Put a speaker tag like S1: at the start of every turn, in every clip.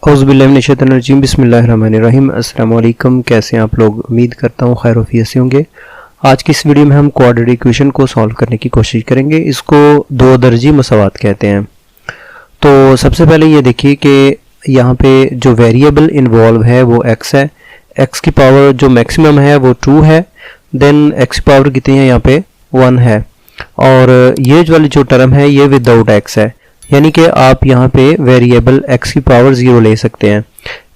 S1: औज़ुबिल्लाहिमिनश्शैतानिर्रजीम बिस्मिल्लाहिर्रहमानिर्रहीम। अस्सलाम वालेकुम। कैसे हैं आप लोग? उम्मीद करता हूँ खैर वफियत से होंगे। आज की इस वीडियो में हम क्वाड्रेटिक इक्वेशन को सॉल्व करने की कोशिश करेंगे। इसको दो दर्जी मसावात कहते हैं। तो सबसे पहले ये देखिए कि यहाँ पे जो वेरिएबल इन्वॉल्व है वो x है। x की पावर जो मैक्सिमम है वो 2 है। देन x की पावर कितनी है? यहाँ पे 1 है। और ये वाली जो टर्म है ये विदाउट x है, यानी कि आप यहाँ पे वेरिएबल x की पावर 0 ले सकते हैं।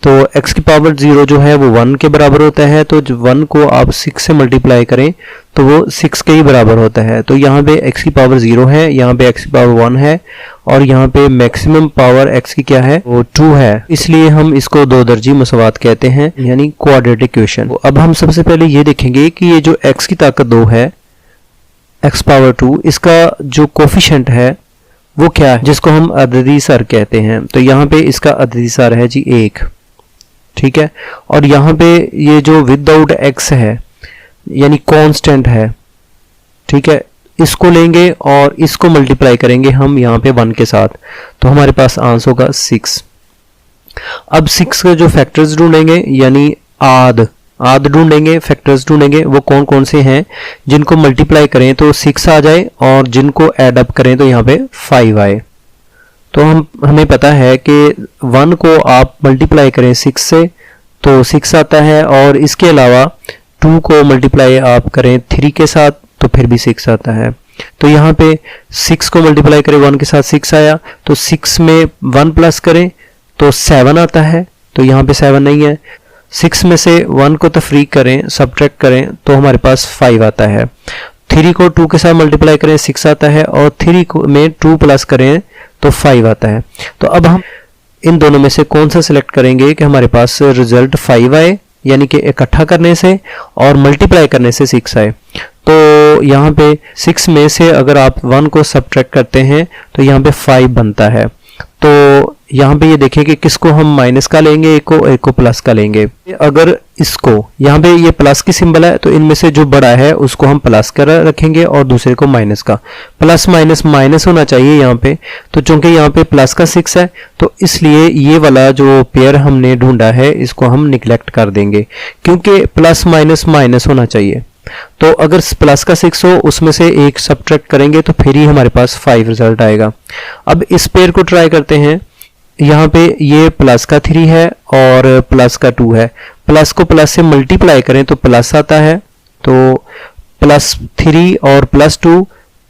S1: तो x की पावर 0 जो है वो 1 के बराबर होता है। तो 1 को आप 6 से मल्टीप्लाई करें तो वो 6 के ही बराबर होता है। तो यहाँ पे x की पावर 0 है, यहाँ पे x की पावर 1 है और यहाँ पे मैक्सिमम पावर x की क्या है? वो 2 है। इसलिए हम इसको दो दर्जी मसावात कहते हैं, यानी क्वाड्रेटिक इक्वेशन। अब हम सबसे पहले ये देखेंगे कि ये जो x की ताकत 2 है, x पावर 2, इसका जो कोफिशिएंट है वो क्या है, जिसको हम अददी सर कहते हैं। तो यहाँ पे इसका अददी सर है जी 1, ठीक है। और यहाँ पे ये जो विदाउट x है यानी कांस्टेंट है, ठीक है, इसको लेंगे और इसको मल्टीप्लाई करेंगे हम यहाँ पे 1 के साथ, तो हमारे पास आंसर होगा 6। अब 6 के जो फैक्टर्स ढूंढेंगे यानी आद ढूंढेंगे, फैक्टर्स ढूंढेंगे, वो कौन कौन से हैं जिनको मल्टीप्लाई करें तो 6 आ जाए और जिनको ऐड अप करें तो यहाँ पे 5 आए। तो हमें पता है कि 1 को आप मल्टीप्लाई करें 6 से तो 6 आता है, और इसके अलावा 2 को मल्टीप्लाई आप करें 3 के साथ तो फिर भी 6 आता है। तो यहाँ पे 6 को मल्टीप्लाई करें 1 के साथ 6 आया, तो 6 में 1 प्लस करें तो 7 आता है, तो यहाँ पे 7 नहीं है। 6 में से 1 को तफरीक करें, सब्ट्रैक्ट करें तो हमारे पास 5 आता है। 3 को 2 के साथ मल्टीप्लाई करें 6 आता है, और 3 में 2 प्लस करें तो 5 आता है। तो अब हम इन दोनों में से कौन सा सिलेक्ट करेंगे कि हमारे पास रिजल्ट 5 आए, यानी कि इकट्ठा करने से और मल्टीप्लाई करने से 6 आए। तो यहाँ पे 6 में से अगर आप 1 को सब्ट्रैक्ट करते हैं तो यहाँ पे 5 बनता है। तो यहाँ पे ये देखें कि किसको हम माइनस का लेंगे, एक को प्लस का लेंगे। अगर इसको यहाँ पे ये प्लस की सिंबल है तो इनमें से जो बड़ा है उसको हम प्लस कर रखेंगे और दूसरे को माइनस का। प्लस माइनस माइनस होना चाहिए यहाँ पे, तो चूंकि यहाँ पे प्लस का 6 है तो इसलिए ये वाला जो पेयर हमने ढूंढा है इसको हम निगलेक्ट कर देंगे, क्योंकि प्लस माइनस माइनस होना चाहिए। तो अगर प्लस का 6 हो उसमें से एक सब्ट्रैक्ट करेंगे तो फिर ही हमारे पास 5 रिजल्ट आएगा। अब इस पेयर को ट्राई करते हैं। यहाँ पे ये प्लस का 3 है और प्लस का 2 है। प्लस को प्लस से मल्टीप्लाई करें तो प्लस आता है, तो प्लस 3 और प्लस 2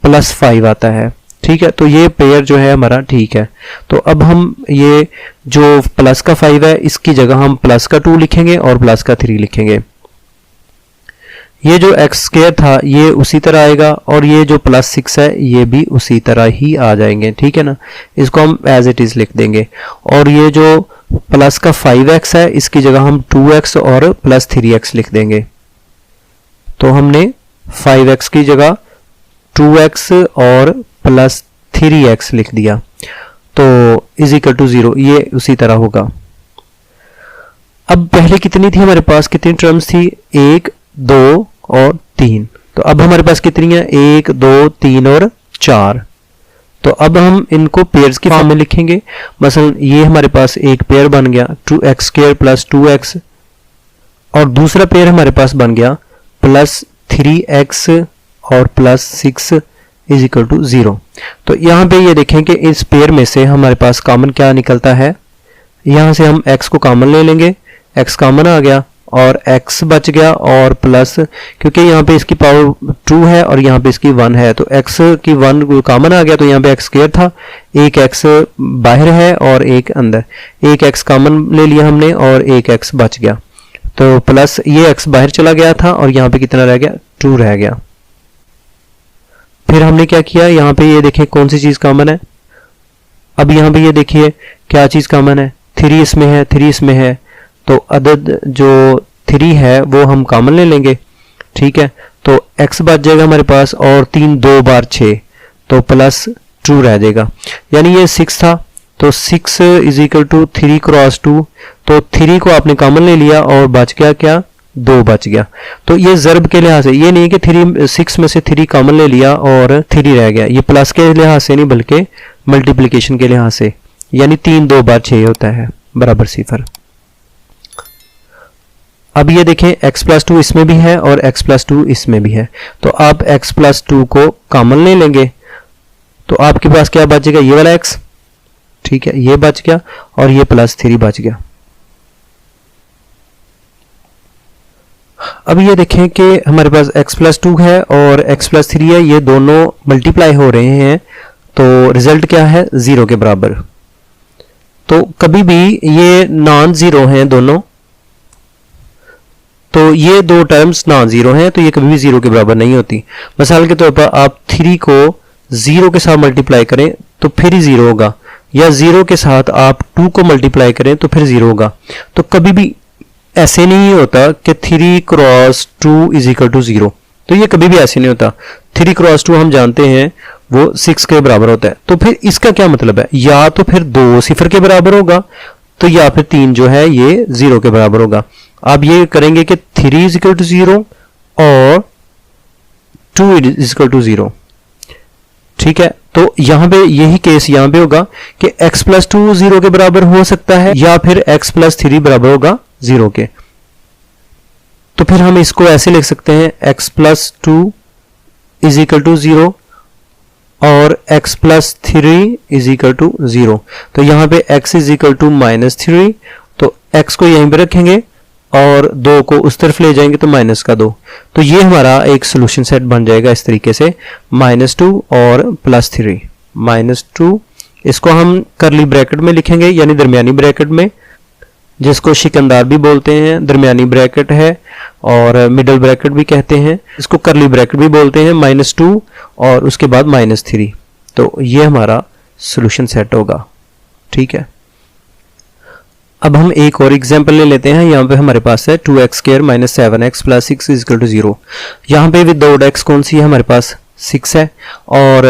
S1: प्लस 5 आता है, ठीक है। तो ये पेयर जो है हमारा ठीक है। तो अब हम ये जो प्लस का 5 है इसकी जगह हम प्लस का 2 लिखेंगे और प्लस का 3 लिखेंगे। ये जो एक्स स्क्वायर था ये उसी तरह आएगा और ये जो प्लस 6 है ये भी उसी तरह ही आ जाएंगे, ठीक है ना। इसको हम एज इट इज लिख देंगे। और ये जो प्लस का 5x है इसकी जगह हम 2x और प्लस 3x लिख देंगे। तो हमने 5x की जगह 2x और प्लस 3x लिख दिया, तो इज इक्वल टू 0, ये उसी तरह होगा। अब पहले कितनी थी हमारे पास, कितनी टर्म्स थी? 1, 2 और 3। तो अब हमारे पास कितनी है? 1, 2, 3 और 4। तो अब हम इनको पेयर्स की फॉर्म में लिखेंगे। मसलन ये हमारे पास एक पेयर बन गया 2x² प्लस 2x, और दूसरा पेयर हमारे पास बन गया प्लस 3x और प्लस 6 इज इक्वल टू 0। तो यहाँ पे ये देखें कि इस पेयर में से हमारे पास कॉमन क्या निकलता है। यहाँ से हम x को कॉमन ले लेंगे, x कॉमन आ गया और x बच गया, और प्लस क्योंकि यहाँ पे इसकी पावर 2 है और यहाँ पे इसकी 1 है तो x की 1 कॉमन आ गया, तो यहाँ पे x² था, एक x बाहर है और एक अंदर, एक x कॉमन ले लिया हमने और एक x बच गया। तो प्लस ये x बाहर चला गया था और यहाँ पे कितना रह गया? 2 रह गया। फिर हमने क्या किया, यहाँ पे ये देखिए कौन सी चीज कॉमन है। अब यहाँ पे ये देखिए क्या चीज कॉमन है, 3 इसमें है, 3 इसमें है, तो अदद जो 3 है वो हम कॉमन ले लेंगे, ठीक है। तो x बच जाएगा हमारे पास, और 3 2 बार 6 तो प्लस 2 रह जाएगा। यानी ये 6 था तो 6 इज इक्वल टू 3 क्रॉस 2, तो 3 को आपने कॉमन ले लिया और बच गया क्या? 2 बच गया। तो ये ज़र्ब के लिहाज से ये नहीं कि 6 में से 3 कॉमन ले लिया और 3 रह गया, ये प्लस के लिहाज से नहीं बल्कि मल्टीप्लिकेशन के लिहाज से, यानी 3 2 बार 6 होता है। बराबर 0। अब ये देखें x प्लस 2 इसमें भी है और x प्लस 2 इसमें भी है, तो आप x प्लस 2 को कॉमन ले लेंगे तो आपके पास क्या बचेगा, ये वाला x, ठीक है, ये बच गया और ये प्लस 3 बच गया। अब ये देखें कि हमारे पास x प्लस 2 है और x प्लस 3 है, ये दोनों मल्टीप्लाई हो रहे हैं, तो रिजल्ट क्या है, 0 के बराबर। तो कभी भी ये नॉन जीरो हैं दोनों, तो ये दो टर्म्स नॉन जीरो हैं, तो ये कभी भी 0 के बराबर नहीं होती। मिसाल के तौर पर आप 3 को 0 के साथ मल्टीप्लाई करें तो फिर ही 0 होगा, या 0 के साथ आप 2 को मल्टीप्लाई करें तो फिर 0 होगा। तो कभी भी ऐसे नहीं होता कि 3 क्रॉस 2 इज इक्वल टू 0, तो ये कभी भी ऐसे नहीं होता। 3 क्रॉस 2 हम जानते हैं वो 6 के बराबर होता है। तो फिर इसका क्या मतलब है, या तो फिर 2 0 के बराबर होगा, तो या फिर 3 जो है ये 0 के बराबर होगा। आप ये करेंगे कि 3 इज इक्वल टू 0 और 2 इज इक्वल टू 0, ठीक है। तो यहां पे यही केस यहां पे होगा कि x प्लस 2 0 के बराबर हो सकता है, या फिर x प्लस 3 बराबर होगा 0 के। तो फिर हम इसको ऐसे लिख सकते हैं, x plus 2 is equal to 0 और x plus 3 is equal to 0। तो यहां पे x इज इक्वल टू -3, तो x को यहीं पे रखेंगे और 2 को उस तरफ ले जाएंगे तो -2। तो ये हमारा एक सोल्यूशन सेट बन जाएगा इस तरीके से, -2 और +3, -2, इसको हम करली ब्रैकेट में लिखेंगे यानी दरमियानी ब्रैकेट में, जिसको शिकंदार भी बोलते हैं, दरमियानी ब्रैकेट है और मिडल ब्रैकेट भी कहते हैं, इसको करली ब्रैकेट भी बोलते हैं, -2 और उसके बाद -3। तो ये हमारा सॉल्यूशन सेट होगा, ठीक है। अब हम एक और एग्जांपल ले लेते हैं। यहाँ पे हमारे पास है 2x² - 7x + 6 = 0। यहाँ पे विदाउट x कौन सी है, हमारे पास 6 है और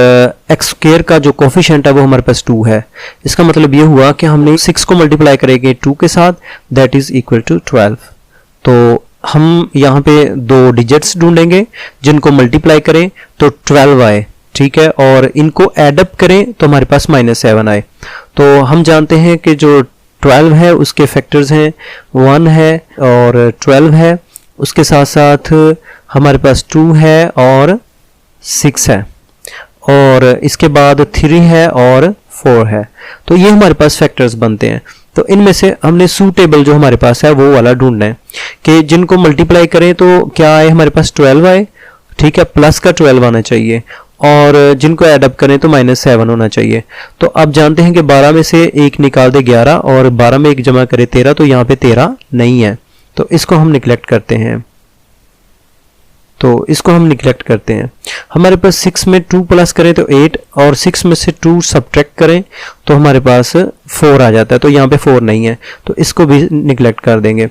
S1: x² का जो कोफिशिएंट है वो हमारे पास 2 है। इसका मतलब ये हुआ कि हमने 6 को मल्टीप्लाई करेंगे 2 के साथ, दैट इज इक्वल टू 12। तो हम यहाँ पे दो डिजिट्स ढूंढेंगे जिनको मल्टीप्लाई करें तो 12 आए, ठीक है, और इनको एडअप करें तो हमारे पास -7 आए। तो हम जानते हैं कि जो 12 है उसके फैक्टर्स हैं 1 है और 12 है, उसके साथ साथ हमारे पास 2 है और 6 है, और इसके बाद 3 है और 4 है। तो ये हमारे पास फैक्टर्स बनते हैं। तो इनमें से हमने सूटेबल जो हमारे पास है वो वाला ढूंढना है कि जिनको मल्टीप्लाई करें तो क्या आए, हमारे पास 12 आए, ठीक है, प्लस का 12 आना चाहिए, और जिनको ऐडअप करें तो -7 होना चाहिए। तो आप जानते हैं कि 12 में से 1 निकाल दे 11 और 12 में 1 जमा करे 13, तो यहाँ पे 13 नहीं है, तो इसको हम निगलेक्ट करते हैं। हमारे पास 6 में 2 प्लस करें तो 8 और 6 में से 2 सब्ट्रैक्ट करें तो हमारे पास 4 आ जाता है, तो यहाँ पे 4 नहीं है, तो इसको भी निगलेक्ट कर देंगे।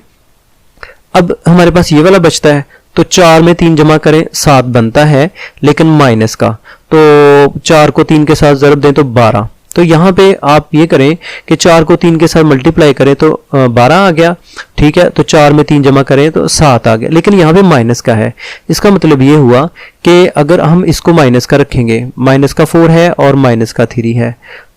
S1: अब हमारे पास ये वाला बचता है, तो 4 में 3 जमा करें 7 बनता है, लेकिन माइनस का, तो 4 को 3 के साथ ज़रब दें तो 12। तो यहाँ पे आप ये करें कि 4 को 3 के साथ मल्टीप्लाई करें तो 12 आ गया, ठीक है, तो 4 में 3 जमा करें तो 7 आ गया, लेकिन यहाँ पे माइनस का है। इसका मतलब ये हुआ कि अगर हम इसको माइनस का रखेंगे, माइनस का 4 है और माइनस का 3 है,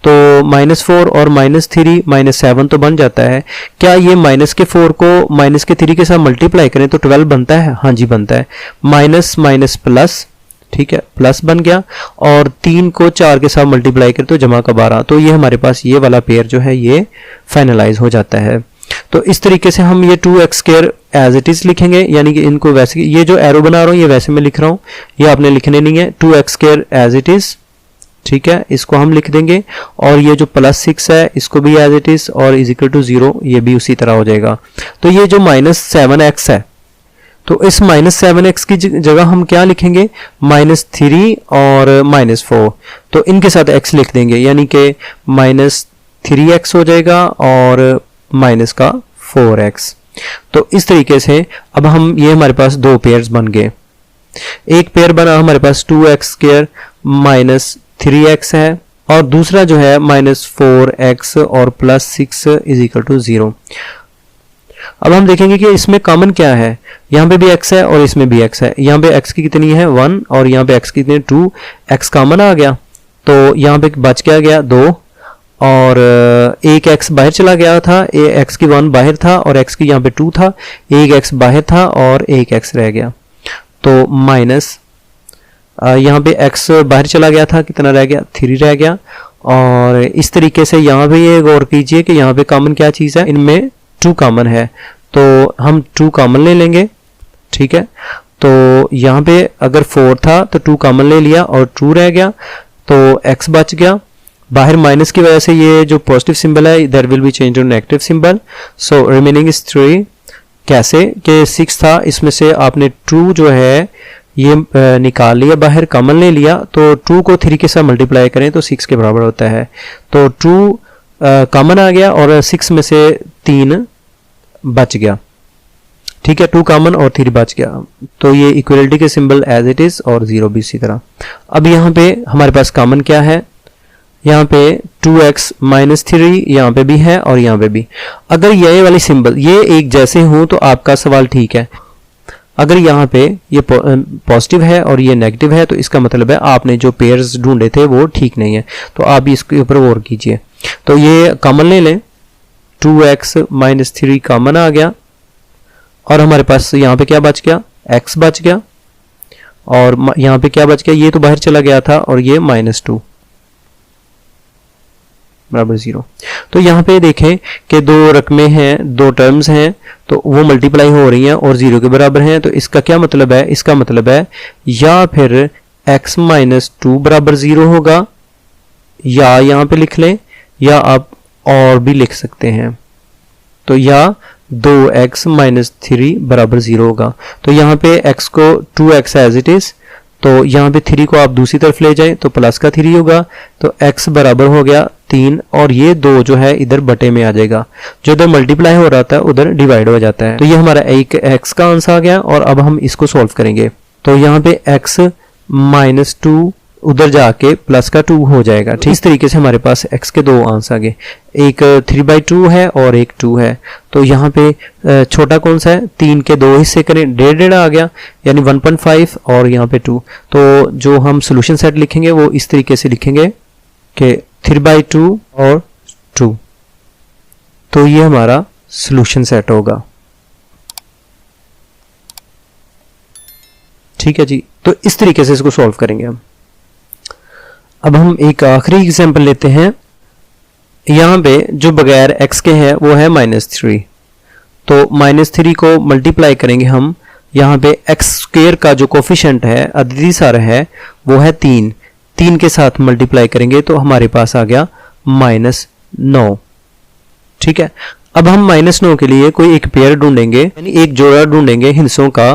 S1: तो -4 और -3 -7 तो बन जाता है। क्या ये माइनस के 4 को माइनस के 3 के साथ मल्टीप्लाई करें तो 12 बनता है? हाँ जी बनता है। माइनस माइनस प्लस, ठीक है, प्लस बन गया, और 3 को 4 के साथ मल्टीप्लाई करें तो जमा का 12, तो ये हमारे पास ये वाला पेयर जो है ये फाइनलाइज हो जाता है। तो इस तरीके से हम ये 2x² एज इट इज लिखेंगे, यानी कि इनको वैसे, ये जो एरो बना रहा हूँ ये वैसे मैं लिख रहा हूँ, ये आपने लिखने नहीं है, 2x² एज इट इज, ठीक है, इसको हम लिख देंगे, और ये जो +6 है इसको भी एज इट इज और इज इक्वल टू 0, ये भी उसी तरह हो जाएगा। तो ये जो -7x है, तो इस -7x की जगह हम क्या लिखेंगे, -3 और -4, तो इनके साथ x लिख देंगे, यानी कि -3x हो जाएगा और माइनस का 4x। तो इस तरीके से अब हम, ये हमारे पास दो पेयर्स बन गए। एक पेयर बना हमारे पास 2x² -3x है, और दूसरा जो है -4x और +6 = 0। अब हम देखेंगे कि इसमें कॉमन क्या है, यहाँ पे भी x है और इसमें भी x है। यहाँ पे x की कितनी है 1 और यहाँ पे x की कितनी 2, x कॉमन आ गया, तो यहाँ पे बच क्या गया 2, और एक x बाहर चला गया था, x की 1 बाहर था और x की यहाँ पे 2 था, एक x बाहर था और एक x रह गया, तो माइनस यहाँ पे x बाहर चला गया था, कितना रह गया 3 रह गया। और इस तरीके से यहाँ पे ये गौर कीजिए कि यहाँ पे कॉमन क्या चीज़ है, इनमें 2 कॉमन है, तो हम 2 कॉमन ले लेंगे, ठीक है। तो यहाँ पे अगर 4 था तो 2 कॉमन ले लिया और 2 रह गया, तो x बच गया। बाहर माइनस की वजह से ये जो पॉजिटिव सिंबल है there will be change to negative symbol, so remaining is 3। कैसे कि 6 था, इसमें से आपने 2 जो है ये निकाल लिया, बाहर कॉमन ले लिया, तो 2 को 3 के साथ मल्टीप्लाई करें तो 6 के बराबर होता है, तो 2 कॉमन आ गया और 6 में से 3 बच गया, ठीक है। 2 कॉमन और 3 बच गया, तो ये इक्वलिटी के सिंबल एज इट इज और 0 भी इसी तरह। अब यहाँ पे हमारे पास कॉमन क्या है, यहाँ पे 2x माइनस 3 यहाँ पे भी है और यहाँ पे भी। अगर ये वाले सिंबल ये एक जैसे हों तो आपका सवाल ठीक है, अगर यहाँ पे ये पॉजिटिव है और ये नेगेटिव है तो इसका मतलब है आपने जो पेयर्स ढूंढे थे वो ठीक नहीं है, तो आप इसके ऊपर गौर कीजिए। तो ये कॉमन ले लें, 2x माइनस 3 कॉमन आ गया और हमारे पास यहाँ पे क्या बच गया, x बच गया, और यहाँ पे क्या बच गया, ये तो बाहर चला गया था और ये -2 बराबर 0। तो यहाँ पे देखें कि 2 रकमें हैं, 2 टर्म्स हैं, तो वो मल्टीप्लाई हो रही हैं और 0 के बराबर हैं, तो इसका क्या मतलब है, इसका मतलब है या फिर x माइनस 2 बराबर 0 होगा, या यहाँ पे लिख लें, या आप और भी लिख सकते हैं, तो या 2x माइनस 3 बराबर 0 होगा। तो यहाँ पे x को 2x एज इट इज, तो यहाँ पे 3 को आप दूसरी तरफ ले जाएं तो प्लस का 3 होगा, तो x बराबर हो गया 3 और ये 2 जो है इधर बटे में आ जाएगा, जो इधर मल्टीप्लाई हो रहा था उधर डिवाइड हो जाता है। तो ये हमारा एक x का आंसर आ गया और अब हम इसको सॉल्व करेंगे। तो यहाँ पे x माइनस 2 उधर जाके प्लस का 2 हो जाएगा, ठीक। इस तरीके से हमारे पास x के 2 आंसर आ गए, एक 3/2 है और एक 2 है। तो यहाँ पे छोटा कौन सा है, 3 के 2 हिस्से करें, 1.5 आ गया यानी 1.5 और यहाँ पे 2। तो जो हम सोल्यूशन सेट लिखेंगे वो इस तरीके से लिखेंगे कि 3/2 और 2, तो ये हमारा सोल्यूशन सेट होगा, ठीक है जी। तो इस तरीके से इसको सॉल्व करेंगे हम। अब हम एक आखिरी एग्जांपल लेते हैं, यहाँ पे जो बगैर x के है वो है -3, तो -3 को मल्टीप्लाई करेंगे हम, यहाँ पे x² का जो कोफिशिएंट है अदिति सार है वो है 3 के साथ मल्टीप्लाई करेंगे तो हमारे पास आ गया -9, ठीक है। अब हम -9 के लिए कोई एक पेयर ढूंढेंगे, यानी एक जोड़ा ढूंढेंगे हिस्सों का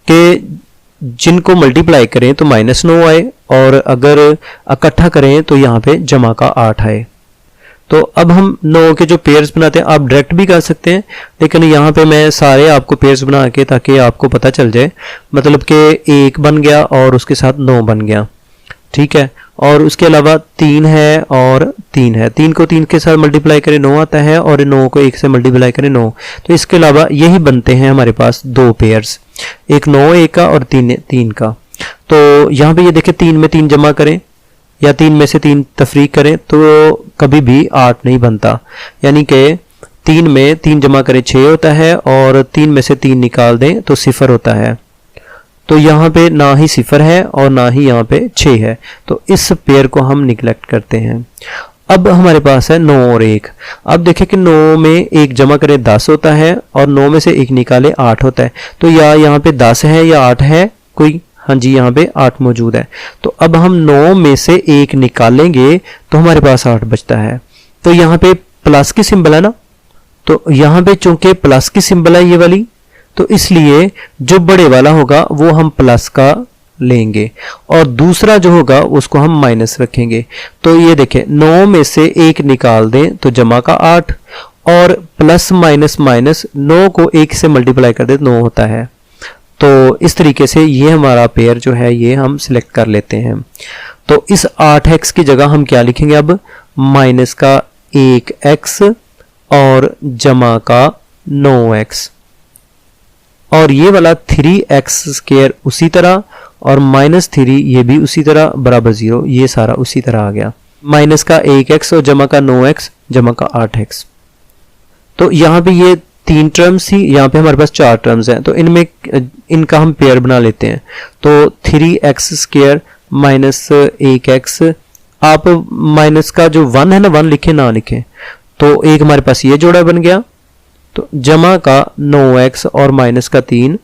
S1: कि जिनको मल्टीप्लाई करें तो -9 आए और अगर इकट्ठा करें तो यहाँ पे जमा का 8 आए। तो अब हम 9 के जो पेयर्स बनाते हैं, आप डायरेक्ट भी कर सकते हैं, लेकिन यहाँ पे मैं सारे आपको पेयर्स बना के ताकि आपको पता चल जाए, मतलब कि 1 बन गया और उसके साथ 9 बन गया, ठीक है। और उसके अलावा 3 है और 3 है, 3 को 3 के साथ मल्टीप्लाई करें 9 आता है और 9 को 1 से मल्टीप्लाई करें 9। तो इसके अलावा यही बनते हैं हमारे पास 2 पेयर्स, एक 9 1 का और 3 का। तो यहाँ पे ये देखें 3 में 3 जमा करें या 3 में से 3 तफरीक करें तो कभी भी 8 नहीं बनता, यानी कि 3 में 3 जमा करें 6 होता है और 3 में से 3 निकाल दें तो 0 होता है। तो यहाँ पे ना ही 0 है और ना ही यहाँ पे 6 है, तो इस पेयर को हम निगलेक्ट करते हैं। अब हमारे पास है 9 और 1। अब देखें कि 9 में 1 जमा करें 10 होता है और 9 में से 1 निकाले 8 होता है, तो या यहाँ पे 10 है या 8 है कोई, हाँ जी यहाँ पे 8 मौजूद है। तो अब हम 9 में से 1 निकालेंगे तो हमारे पास 8 बचता है। तो यहाँ पे प्लस की सिंबल है ना, तो यहाँ पे चूंकि प्लस की सिंबल है ये वाली, तो इसलिए जो बड़े वाला होगा वो हम प्लस का लेंगे और दूसरा जो होगा उसको हम माइनस रखेंगे। तो ये देखें 9 में से 1 निकाल दें तो जमा का 8 और प्लस माइनस माइनस 9 को 1 से मल्टीप्लाई कर दे 9 होता है। तो इस तरीके से ये हमारा पेयर जो है ये हम सिलेक्ट कर लेते हैं। तो इस 8x की जगह हम क्या लिखेंगे अब, माइनस का 1x और जमा का 9x, और ये वाला 3x² उसी तरह और -3 ये भी उसी तरह बराबर 0, ये सारा उसी तरह आ गया। माइनस का 1x और जमा का 9x जमा का 8x। तो यहाँ पे ये 3 टर्म्स थी, यहाँ पे हमारे पास 4 टर्म्स हैं, तो इनमें इनका हम पेयर बना लेते हैं। तो 3x स्क्वायर माइनस 1x, आप माइनस का जो 1 है ना 1 लिखे ना लिखे, तो एक हमारे पास ये जोड़ा बन गया। तो जमा का 9x और माइनस का 3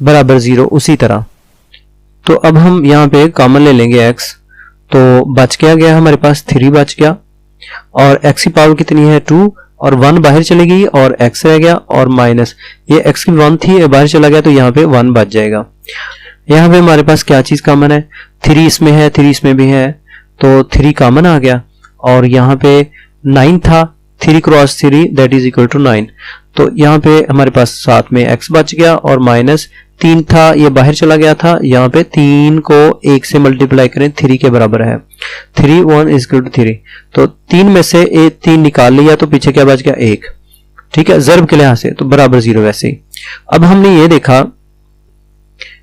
S1: बराबर 0 उसी तरह। तो अब हम यहाँ पे कॉमन ले लेंगे x, तो बच गया हमारे पास 3 बच गया, और x की पावर कितनी है 2, और 1 बाहर चली गई और x रह गया, और माइनस ये x की 1 थी, ये बाहर चला गया, तो यहाँ पे 1 बच जाएगा। यहाँ पे हमारे पास क्या चीज कॉमन है, 3 इसमें है 3 इसमें भी है, तो 3 कॉमन आ गया, और यहाँ पे 9 था, 3 cross 3 that is equal to 9। तो यहाँ पे हमारे पास साथ में x बच गया, और माइनस 3 था, ये बाहर चला गया था, यहाँ पे 3 को 1 से मल्टीप्लाई करें 3 के बराबर है, 3 1 इज इक्वल टू 3। तो 3 में से 3 निकाल लिया, तो पीछे क्या बच गया 1, ठीक है, ज़र्ब के लिहाज से, तो बराबर 0 वैसे ही। अब हमने ये देखा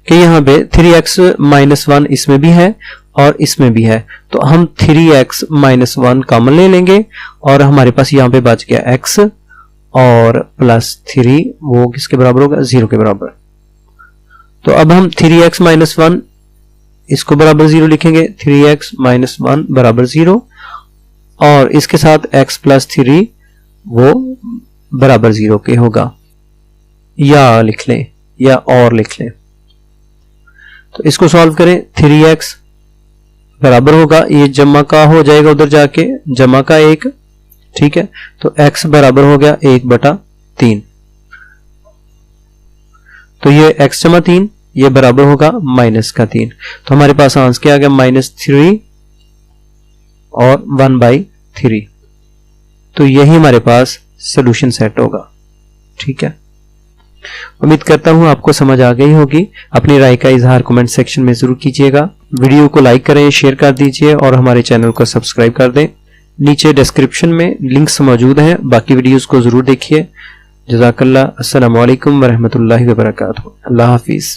S1: कि यहाँ पे 3x माइनस 1 इसमें भी है और इसमें भी है, तो हम 3x माइनस 1 कॉमन ले लेंगे, और हमारे पास यहाँ पे बच गया x और प्लस 3, वो किसके बराबर होगा 0 के बराबर। तो अब हम 3x माइनस 1 इसको बराबर 0 लिखेंगे, 3x माइनस 1 बराबर 0, और इसके साथ x प्लस 3 वो बराबर 0 के होगा, या लिख लें या और लिख लें। तो इसको सॉल्व करें, 3x बराबर होगा, ये जमा का हो जाएगा उधर जाके, जमा का 1, ठीक है, तो x बराबर हो गया 1/3। तो ये x जमा 3 ये बराबर होगा माइनस का 3। तो हमारे पास आंसर क्या आ गया -3 और 1/3। तो यही हमारे पास सॉल्यूशन सेट होगा, ठीक है। उम्मीद करता हूं आपको समझ आ गई होगी। अपनी राय का इजहार कमेंट सेक्शन में जरूर कीजिएगा। वीडियो को लाइक करें, शेयर कर दीजिए और हमारे चैनल को सब्सक्राइब कर दें। नीचे डिस्क्रिप्शन में लिंक्स मौजूद हैं, बाकी वीडियोस को जरूर देखिए। जज़ाकल्लाह। अस्सलामु अलैकुम वरहमतुल्लाहि वबरकातुहू। अल्लाह हाफिज़।